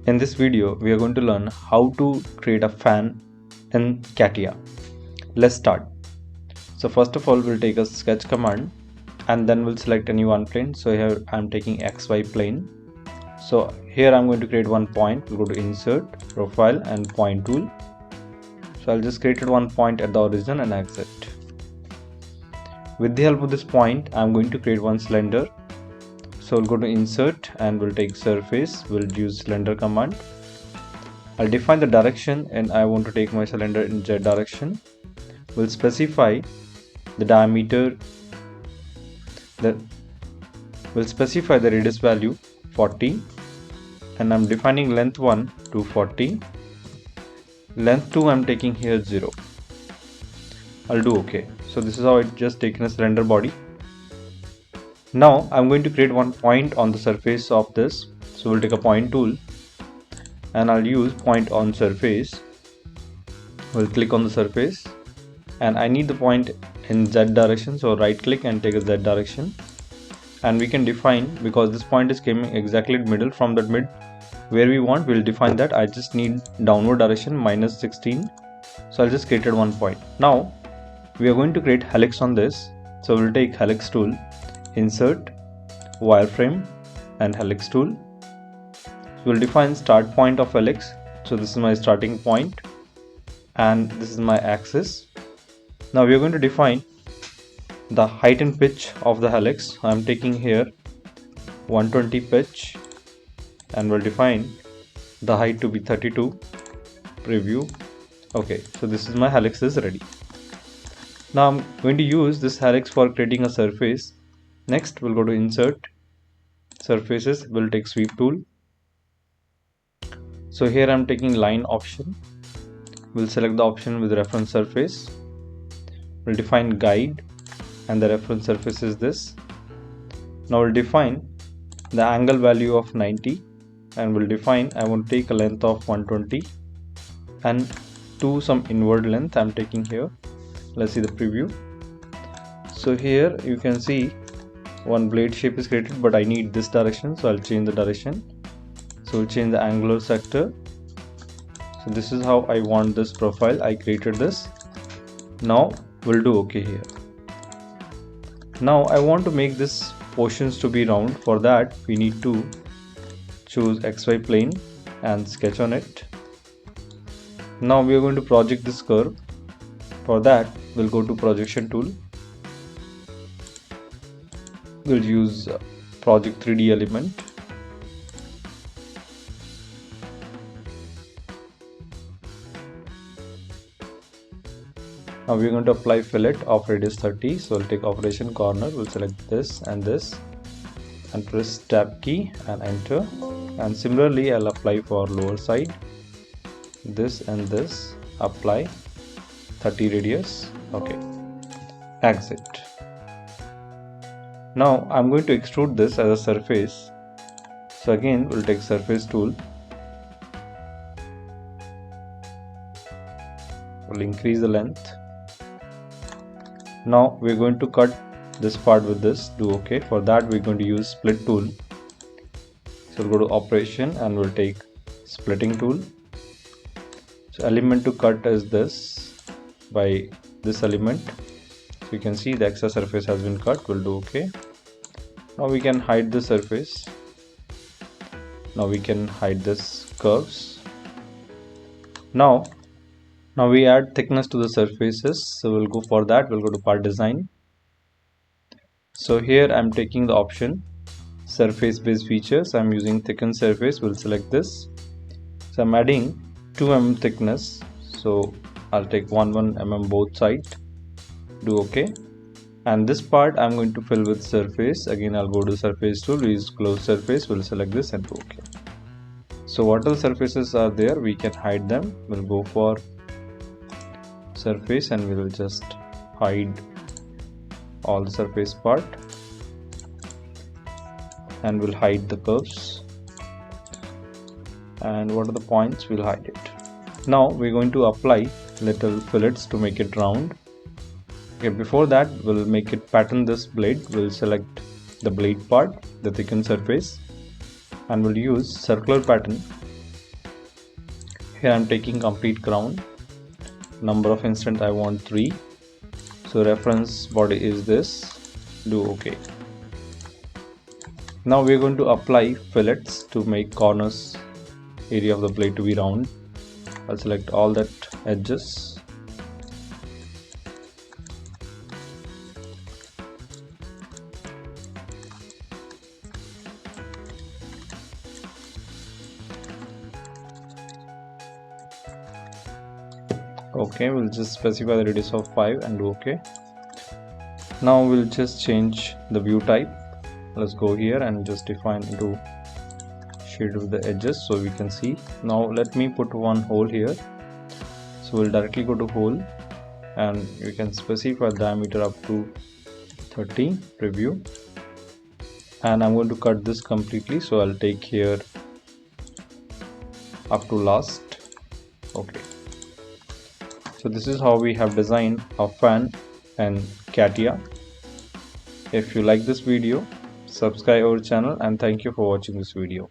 In this video, we are going to learn how to create a fan in CATIA. Let's start. So first of all, we'll take a sketch command and then we'll select any one plane. So here I'm taking XY plane. So here I'm going to create one point. We'll go to insert, profile and point tool. So I'll just create one point at the origin and exit. With the help of this point, I'm going to create one cylinder. So we'll go to insert and we'll take surface. We'll use cylinder command. I'll define the direction and I want to take my cylinder in Z direction. We'll specify the diameter. We'll specify the radius value 40 and I'm defining length 1 to 40. Length 2 I'm taking here 0. I'll do OK. So this is how it just taken a cylinder body. Now I'm going to create one point on the surface of this. So we'll take a point tool and I'll use point on surface. We'll click on the surface and I need the point in Z direction. So right click and take a Z direction. And we can define, because this point is coming exactly in middle, from that mid where we want, we'll define that. I just need downward direction -16. So I'll just create one point. Now we are going to create helix on this. So we'll take helix tool, insert, wireframe and helix tool. We'll define start point of helix. So this is my starting point and this is my axis. Now we are going to define the height and pitch of the helix. I'm taking here 120 pitch and we'll define the height to be 32. Preview. Okay, so this is my helix is ready. Now I'm going to use this helix for creating a surface. Next we'll go to insert, surfaces, we'll take sweep tool. So here I'm taking line option. We'll select the option with reference surface. We'll define guide and the reference surface is this. Now we'll define the angle value of 90 and we'll define, I want to take a length of 120 and to some inward length I'm taking here. Let's see the preview. So here you can see one blade shape is created, but I need this direction, so I'll change the direction. So we'll change the angular sector. So this is how I want this profile. I created this. Now we'll do OK here. Now I want to make this portions to be round. For that we need to choose XY plane and sketch on it. Now we are going to project this curve. For that we'll go to projection tool. We'll use project 3D element. Now we're going to apply fillet of radius 30. So we'll take operation corner, we'll select this and press tab key and enter. And similarly I'll apply for lower side, this and this, apply 30 radius. Okay, exit. Now I'm going to extrude this as a surface. So again we'll take surface tool. We'll increase the length. Now we're going to cut this part with this, do OK. For that we're going to use split tool. So we'll go to operation and we'll take splitting tool. So element to cut is this, by this element. So you can see the excess surface has been cut. We'll do OK. Now we can hide the surface. Now we can hide this curves. Now we add thickness to the surfaces. So we'll go for that. We'll go to part design. So here I'm taking the option surface based features. I'm using thicken surface. We'll select this. So I'm adding 2 mm thickness. So I'll take 1 mm both sides. Do OK. And this part I'm going to fill with surface. Again I'll go to surface tool, use close surface. We'll select this and do OK. So what all surfaces are there, we can hide them. We'll go for surface and we will just hide all the surface part and we'll hide the curves, and what are the points, we'll hide it. Now we're going to apply little fillets to make it round. Okay, before that we'll make it pattern this blade. We'll select the blade part, the thickened surface, and we'll use circular pattern Here I'm taking complete crown. Number of instance I want 3. So reference body is this. Do OK. Now we're going to apply fillets to make corners area of the blade to be round. I'll select all that edges. Okay, we'll just specify the radius of 5 and do OK. Now we'll just change the view type. Let's go here and just define into shade with the edges so we can see. Now let me put one hole here. So we'll directly go to hole and you can specify diameter up to 30 preview, and I'm going to cut this completely, so I'll take here up to last. Okay, so this is how we have designed a fan and CATIA. If you like this video, subscribe our channel, and thank you for watching this video.